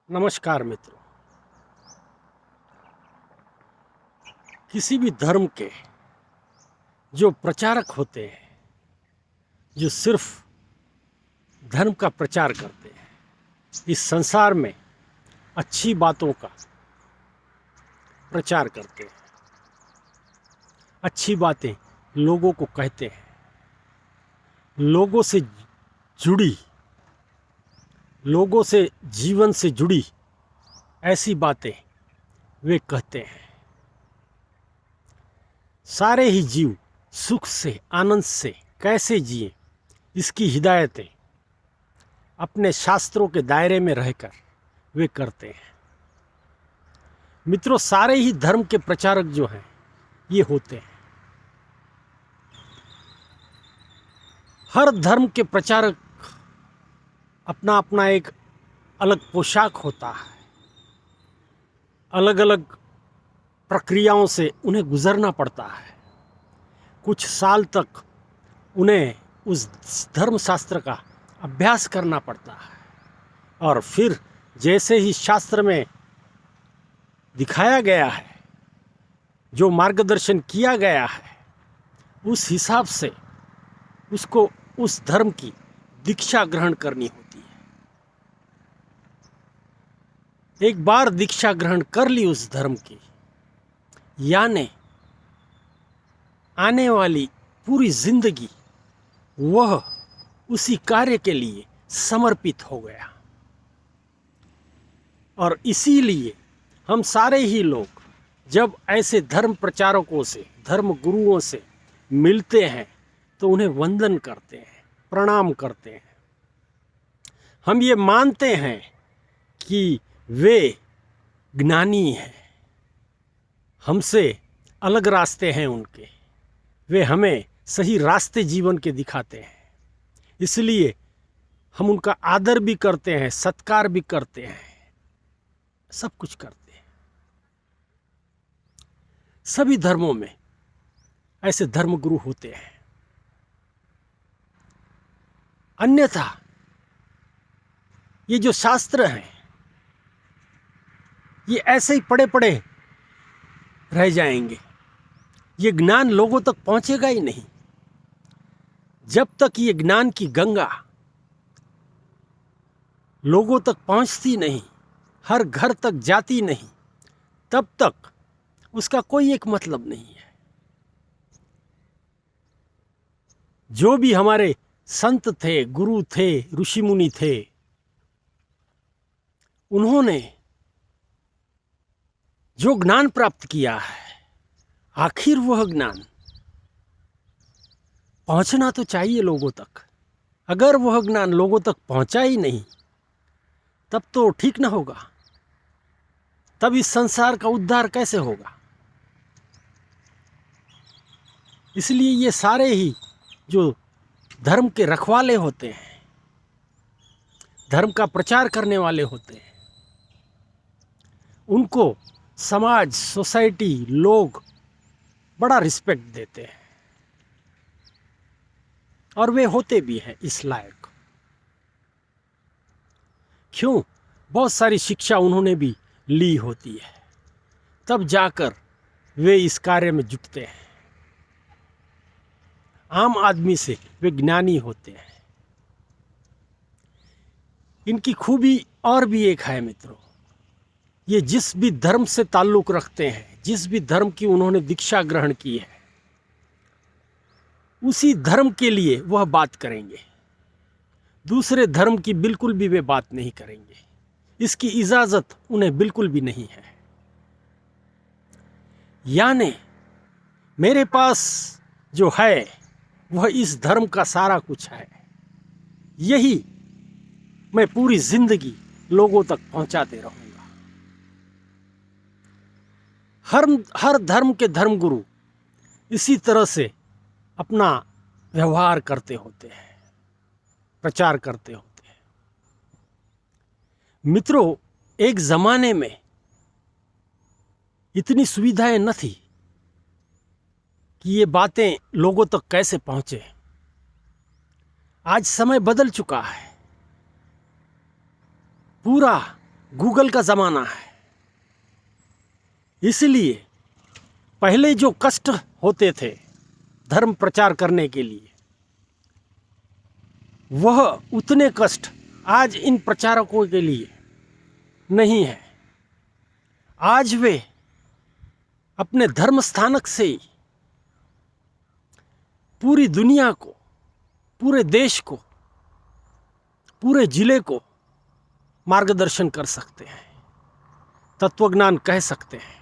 नमस्कार मित्रों। किसी भी धर्म के जो प्रचारक होते हैं, जो सिर्फ धर्म का प्रचार करते हैं, इस संसार में अच्छी बातों का प्रचार करते हैं, अच्छी बातें लोगों को कहते हैं, लोगों से जुड़ी, लोगों से जीवन से जुड़ी ऐसी बातें वे कहते हैं। सारे ही जीव सुख से, आनंद से कैसे जिए, इसकी हिदायतें अपने शास्त्रों के दायरे में रहकर वे करते हैं। मित्रों, सारे ही धर्म के प्रचारक जो हैं ये होते हैं। हर धर्म के प्रचारक अपना अपना एक अलग पोशाक होता है, अलग अलग प्रक्रियाओं से उन्हें गुजरना पड़ता है। कुछ साल तक उन्हें उस धर्मशास्त्र का अभ्यास करना पड़ता है और फिर जैसे ही शास्त्र में दिखाया गया है, जो मार्गदर्शन किया गया है, उस हिसाब से उसको उस धर्म की दीक्षा ग्रहण करनी होती है। एक बार दीक्षा ग्रहण कर ली उस धर्म की, यानी आने वाली पूरी जिंदगी वह उसी कार्य के लिए समर्पित हो गया। और इसीलिए हम सारे ही लोग जब ऐसे धर्म प्रचारकों से, धर्म गुरुओं से मिलते हैं तो उन्हें वंदन करते हैं, प्रणाम करते हैं। हम ये मानते हैं कि वे ज्ञानी हैं, हमसे अलग रास्ते हैं उनके, वे हमें सही रास्ते जीवन के दिखाते हैं। इसलिए हम उनका आदर भी करते हैं, सत्कार भी करते हैं, सब कुछ करते हैं। सभी धर्मों में ऐसे धर्मगुरु होते हैं। अन्यथा ये जो शास्त्र हैं ये ऐसे ही पड़े पड़े रह जाएंगे, ये ज्ञान लोगों तक पहुंचेगा ही नहीं। जब तक ये ज्ञान की गंगा लोगों तक पहुंचती नहीं, हर घर तक जाती नहीं, तब तक उसका कोई एक मतलब नहीं है। जो भी हमारे संत थे, गुरु थे, ऋषि मुनि थे, उन्होंने जो ज्ञान प्राप्त किया है, आखिर वह ज्ञान पहुंचना तो चाहिए लोगों तक। अगर वह ज्ञान लोगों तक पहुंचा ही नहीं, तब तो ठीक ना होगा। तब इस संसार का उद्धार कैसे होगा? इसलिए ये सारे ही जो धर्म के रखवाले होते हैं, धर्म का प्रचार करने वाले होते हैं, उनको समाज, सोसाइटी, लोग बड़ा रिस्पेक्ट देते हैं और वे होते भी हैं इस लायक। क्यों? बहुत सारी शिक्षा उन्होंने भी ली होती है, तब जाकर वे इस कार्य में जुटते हैं। आम आदमी से वे ज्ञानी होते हैं। इनकी खूबी और भी एक है मित्रों, ये जिस भी धर्म से ताल्लुक रखते हैं, जिस भी धर्म की उन्होंने दीक्षा ग्रहण की है, उसी धर्म के लिए वह बात करेंगे। दूसरे धर्म की बिल्कुल भी वे बात नहीं करेंगे। इसकी इजाजत उन्हें बिल्कुल भी नहीं है। यानी मेरे पास जो है वह इस धर्म का सारा कुछ है, यही मैं पूरी जिंदगी लोगों तक पहुंचाते रहूंगा। हर धर्म के धर्मगुरु इसी तरह से अपना व्यवहार करते होते हैं, प्रचार करते होते हैं। मित्रों, एक जमाने में इतनी सुविधाएं न थी कि ये बातें लोगों तक कैसे पहुंचे। आज समय बदल चुका है। पूरा गूगल का ज़माना है, इसलिए पहले जो कष्ट होते थे धर्म प्रचार करने के लिए, वह उतने कष्ट आज इन प्रचारकों के लिए नहीं है। आज वे अपने धर्म स्थानक से ही पूरी दुनिया को, पूरे देश को, पूरे जिले को मार्गदर्शन कर सकते हैं, तत्वज्ञान कह सकते हैं।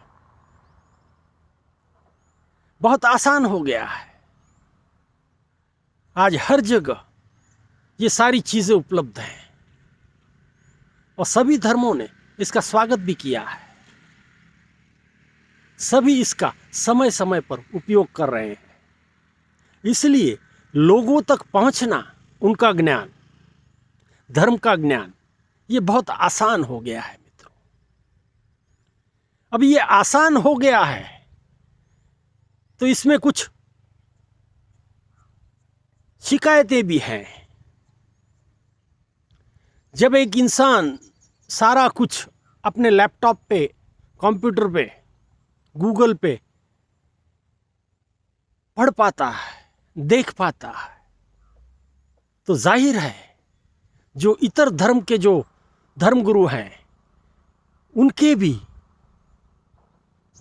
बहुत आसान हो गया है, आज हर जगह ये सारी चीज़ें उपलब्ध हैं और सभी धर्मों ने इसका स्वागत भी किया है। सभी इसका समय समय पर उपयोग कर रहे हैं, इसलिए लोगों तक पहुंचना, उनका ज्ञान, धर्म का ज्ञान, ये बहुत आसान हो गया है मित्रों। अब ये आसान हो गया है तो इसमें कुछ शिकायतें भी हैं। जब एक इंसान सारा कुछ अपने लैपटॉप पे, कंप्यूटर पे, गूगल पे पढ़ पाता है, देख पाता है, तो जाहिर है जो इतर धर्म के जो धर्मगुरु हैं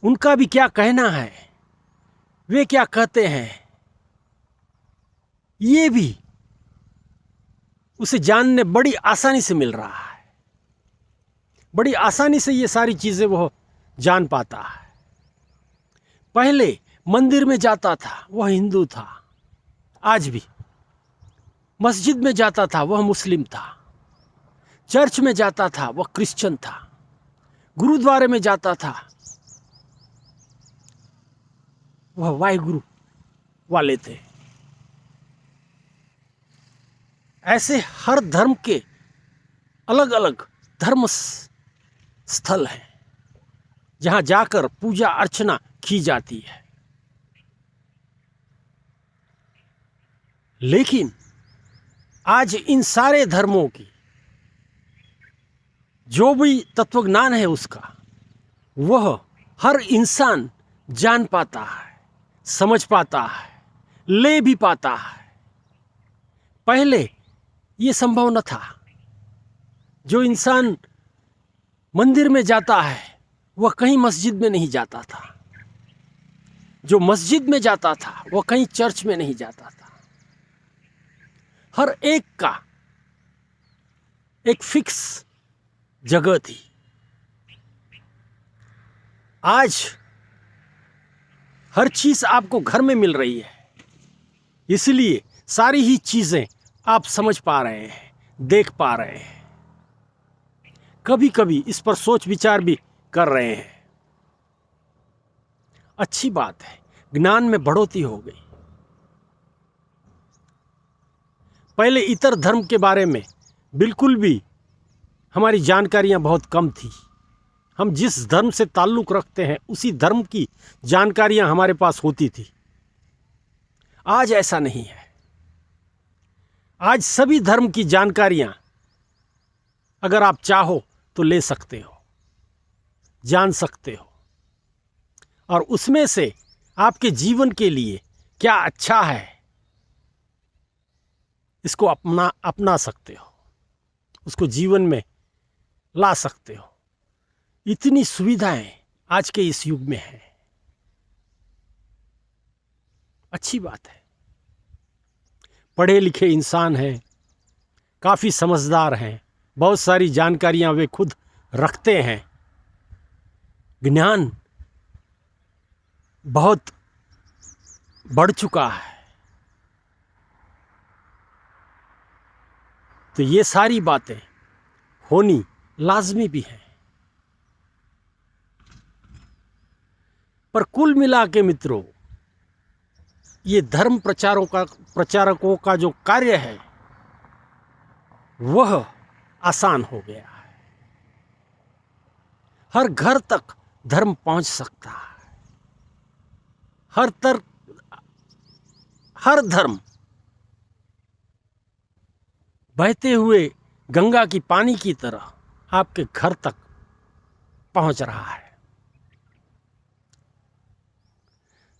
उनका भी क्या कहना है, वे क्या कहते हैं, ये भी उसे जानने बड़ी आसानी से मिल रहा है। बड़ी आसानी से ये सारी चीज़ें वो जान पाता है। पहले मंदिर में जाता था वह हिंदू था, आज भी मस्जिद में जाता था वह मुस्लिम था, चर्च में जाता था वह क्रिश्चियन था, गुरुद्वारे में जाता था वह वाहिगुरु वाले थे। ऐसे हर धर्म के अलग अलग धर्म स्थल हैं जहां जाकर पूजा अर्चना की जाती है। लेकिन आज इन सारे धर्मों की जो भी तत्वज्ञान है उसका, वह हर इंसान जान पाता है, समझ पाता है, ले भी पाता है। पहले ये संभव न था। जो इंसान मंदिर में जाता है वह कहीं मस्जिद में नहीं जाता था, जो मस्जिद में जाता था वह कहीं चर्च में नहीं जाता था। हर एक का एक फिक्स जगह थी। आज हर चीज आपको घर में मिल रही है, इसलिए सारी ही चीजें आप समझ पा रहे हैं, देख पा रहे हैं, कभी कभी इस पर सोच विचार भी कर रहे हैं। अच्छी बात है, ज्ञान में बढ़ोतरी हो गई। पहले इतर धर्म के बारे में बिल्कुल भी हमारी जानकारियां बहुत कम थी। हम जिस धर्म से ताल्लुक़ रखते हैं उसी धर्म की जानकारियां हमारे पास होती थी। आज ऐसा नहीं है। आज सभी धर्म की जानकारियां अगर आप चाहो तो ले सकते हो, जान सकते हो, और उसमें से आपके जीवन के लिए क्या अच्छा है इसको अपना सकते हो, उसको जीवन में ला सकते हो। इतनी सुविधाएं आज के इस युग में हैं। अच्छी बात है। पढ़े लिखे इंसान हैं, काफ़ी समझदार हैं, बहुत सारी जानकारियां वे खुद रखते हैं, ज्ञान बहुत बढ़ चुका है। तो ये सारी बातें होनी लाजमी भी है। पर कुल मिला के मित्रों, ये धर्म प्रचारकों का जो कार्य है वह आसान हो गया है। हर घर तक धर्म पहुंच सकता है। हर धर्म बहते हुए गंगा की पानी की तरह आपके घर तक पहुंच रहा है।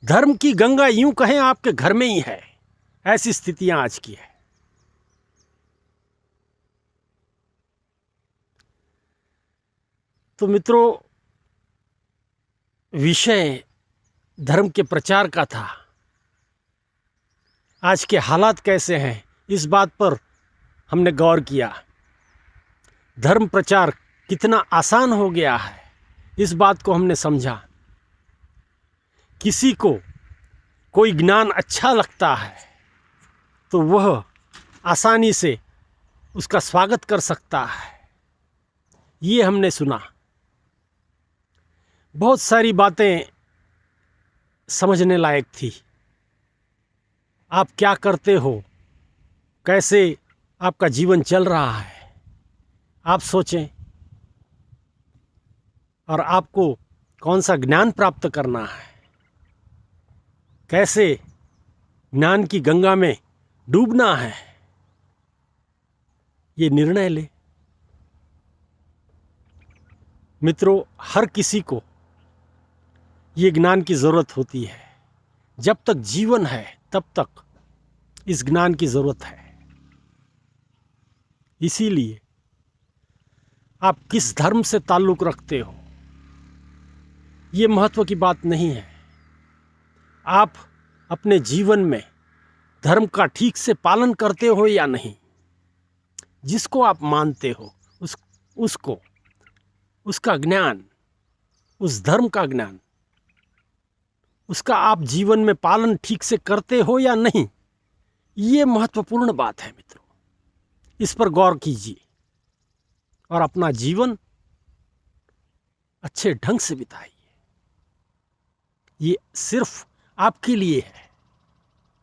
धर्म की गंगा यूं कहें आपके घर में ही है, ऐसी स्थितियां आज की है। तो मित्रों, विषय धर्म के प्रचार का था। आज के हालात कैसे हैं, इस बात पर हमने गौर किया। धर्म प्रचार कितना आसान हो गया है, इस बात को हमने समझा। किसी को कोई ज्ञान अच्छा लगता है तो वह आसानी से उसका स्वागत कर सकता है, ये हमने सुना। बहुत सारी बातें समझने लायक थी। आप क्या करते हो, कैसे आपका जीवन चल रहा है, आप सोचें। और आपको कौन सा ज्ञान प्राप्त करना है, कैसे ज्ञान की गंगा में डूबना है, ये निर्णय ले। मित्रों, हर किसी को ये ज्ञान की ज़रूरत होती है। जब तक जीवन है तब तक इस ज्ञान की ज़रूरत है। इसीलिए आप किस धर्म से ताल्लुक़ रखते हो, ये महत्व की बात नहीं है। आप अपने जीवन में धर्म का ठीक से पालन करते हो या नहीं, जिसको आप मानते हो उसको, उसका ज्ञान, उस धर्म का ज्ञान, उसका आप जीवन में पालन ठीक से करते हो या नहीं, ये महत्वपूर्ण बात है मित्रों। इस पर गौर कीजिए और अपना जीवन अच्छे ढंग से बिताइए। ये सिर्फ आपके लिए है,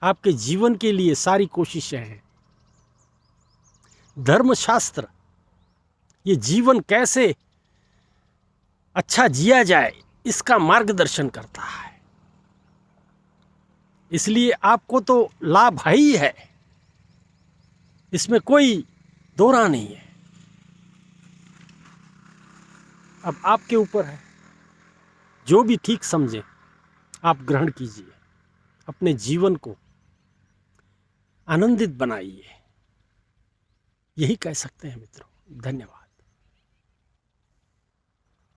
आपके जीवन के लिए सारी कोशिशें हैं। धर्मशास्त्र ये जीवन कैसे अच्छा जिया जाए, इसका मार्गदर्शन करता है। इसलिए आपको तो लाभ है ही है, इसमें कोई दोहरा नहीं है। अब आपके ऊपर है, जो भी ठीक समझे आप ग्रहण कीजिए, अपने जीवन को आनंदित बनाइए। यही कह सकते हैं मित्रों। धन्यवाद।